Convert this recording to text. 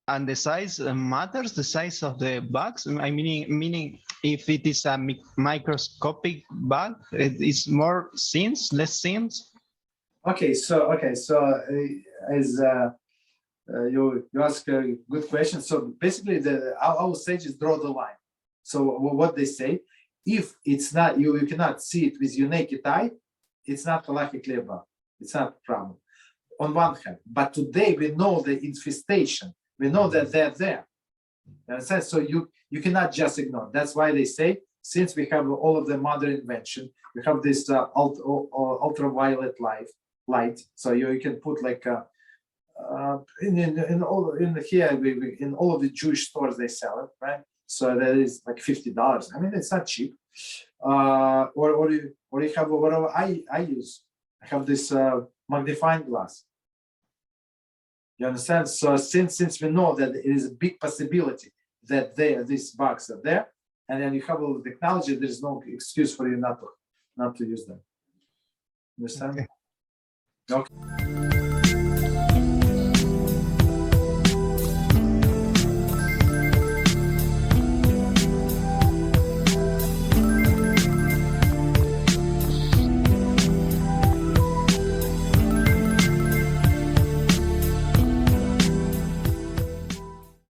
And the size matters, the size of the bags. I meaning if it is a microscopic bag, it is more sins, less sins. So as you ask a good question. So basically, our sages draw the line. So what they say, if it's not you cannot see it with your naked eye, it's not halachically a bag. It's not a problem. On one hand, but today we know the infestation. We know that they're there. You understand? So you cannot just ignore. That's why they say, since we have all of the modern invention, we have this ultraviolet light. So you can put like in all of the Jewish stores they sell it, right? So that is like $50. I mean, it's not cheap. Or you have whatever I use. I have this magnifying glass. You understand? So since we know that it is a big possibility that these bugs are there, and then you have all the technology, there is no excuse for you not to use them. Understand? Okay.